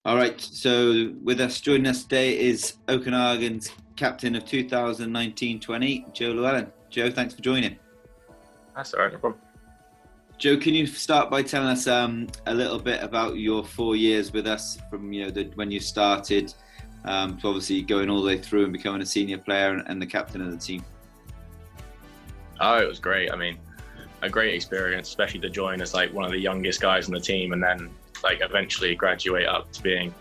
All right, so with us, joining us today is Okanagan's captain of 2019-20, Joe Llewellyn. Joe, thanks for joining. That's all right, no problem. Joe, can you start by telling us a little bit about your 4 years with us from when you started to obviously going all the way through and becoming a senior player and the captain of the team? Oh, it was great. I mean, a great experience, especially to join as like one of the youngest guys on the team, and then like eventually graduate up to being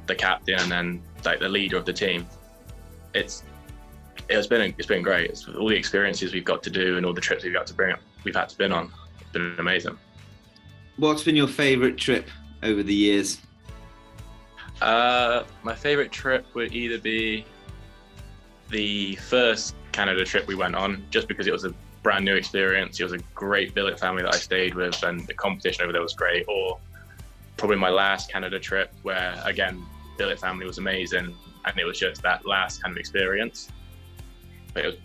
the captain and then like the leader of the team. It's been great. It's all the experiences we've got to do and all the trips we've had to been on. It's been amazing. What's been your favourite trip over the years? My favorite trip would either be the first Canada trip we went on, just because it was a brand new experience. It was a great billet family that I stayed with, and the competition over there was great. Or probably my last Canada trip, where again, billet family was amazing, and it was just that last kind of experience. But it was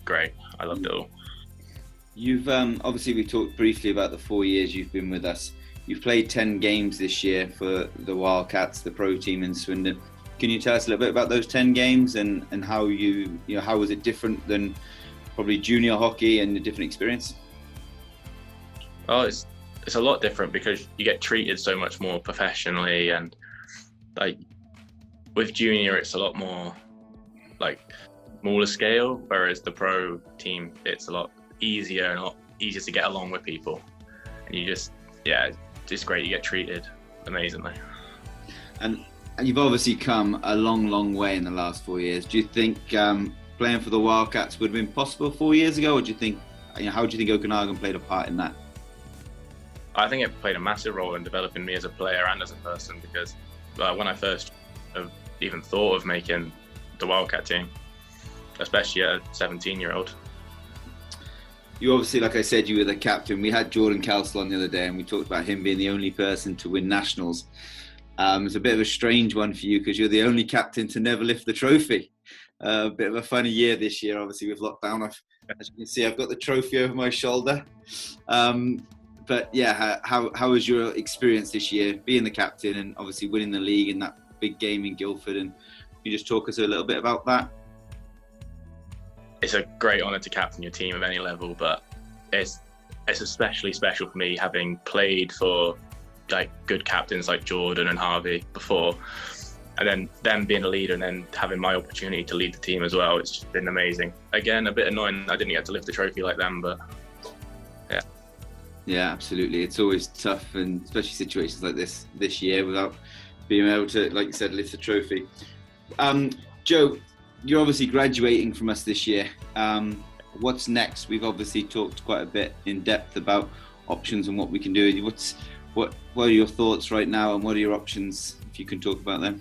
great. I loved it all. You've obviously we talked briefly about the 4 years you've been with us. You've played 10 games this year for the Wildcats, the pro team in Swindon. Can you tell us a little bit about those 10 games and how how was it different than probably junior hockey and a different experience? Oh, it's a lot different because you get treated so much more professionally, and like with junior it's a lot more like smaller scale, whereas the pro team it's a lot easier and a lot easier to get along with people, and it's great. You get treated amazingly. And you've obviously come a long way in the last 4 years. Do you think playing for the Wildcats would have been possible 4 years ago, or do you think how do you think Okanagan played a part in that? I think it played a massive role in developing me as a player and as a person, because when I first even thought of making the Wildcat team, especially a 17-year-old. You obviously, like I said, you were the captain. We had Jordan Kelsall on the other day and we talked about him being the only person to win nationals. It's a bit of a strange one for you because you're the only captain to never lift the trophy. A bit of a funny year this year, obviously, with lockdown. As you can see, I've got the trophy over my shoulder. But yeah, how was your experience this year, being the captain and obviously winning the league in that big game in Guildford? And can you just talk us a little bit about that? It's a great honour to captain your team of any level, but it's especially special for me having played for like good captains like Jordan and Harvey before, and then them being a leader and then having my opportunity to lead the team as well. It's just been amazing. Again, a bit annoying I didn't get to lift the trophy like them, but yeah. Yeah, absolutely. It's always tough, and especially situations like this year without being able to, like you said, lift the trophy. Joe, you're obviously graduating from us this year. What's next? We've obviously talked quite a bit in depth about options and what we can do. What are your thoughts right now, and what are your options, if you can talk about them?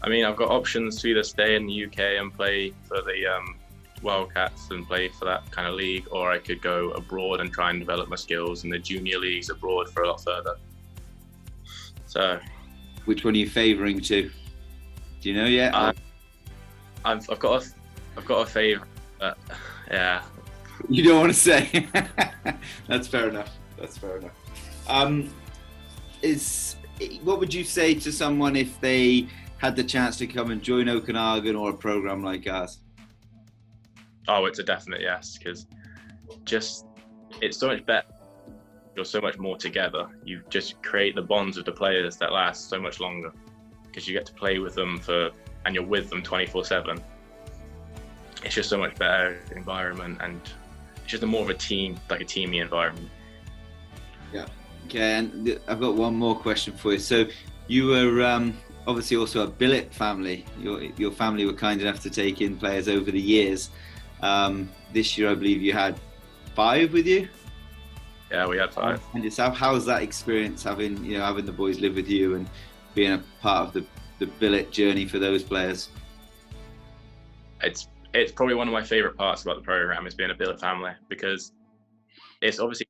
I mean, I've got options to either stay in the UK and play for the Wildcats and play for that kind of league, or I could go abroad and try and develop my skills in the junior leagues abroad for a lot further. So, which one are you favouring to? Do you know yet? I've got a favourite. Yeah. You don't want to say. That's fair enough. What would you say to someone if they had the chance to come and join Okanagan or a program like ours? Oh, it's a definite yes, because it's so much better. You're so much more together. You just create the bonds with the players that last so much longer, because you get to play with them and you're with them 24/7. It's just so much better environment, and it's just more of a team, like a teamy environment. Yeah. Okay, and I've got one more question for you. So you were obviously also a billet family. Your family were kind enough to take in players over the years. This year, I believe you had 5 with you. Yeah, we had 5. And yourself, how was that experience having the boys live with you and being a part of the billet journey for those players? It's probably one of my favourite parts about the program is being a billet family, because it's obviously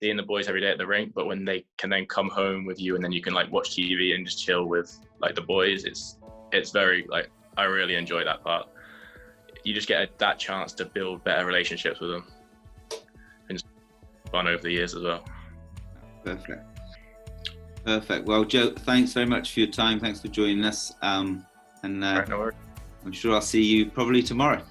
seeing the boys every day at the rink, but when they can then come home with you and then you can like watch TV and just chill with like the boys, it's very like I really enjoy that part. You just get that chance to build better relationships with them. It's fun over the years as well. Perfect. Perfect. Well, Joe, thanks very much for your time. Thanks for joining us. Right, no worries. I'm sure I'll see you probably tomorrow.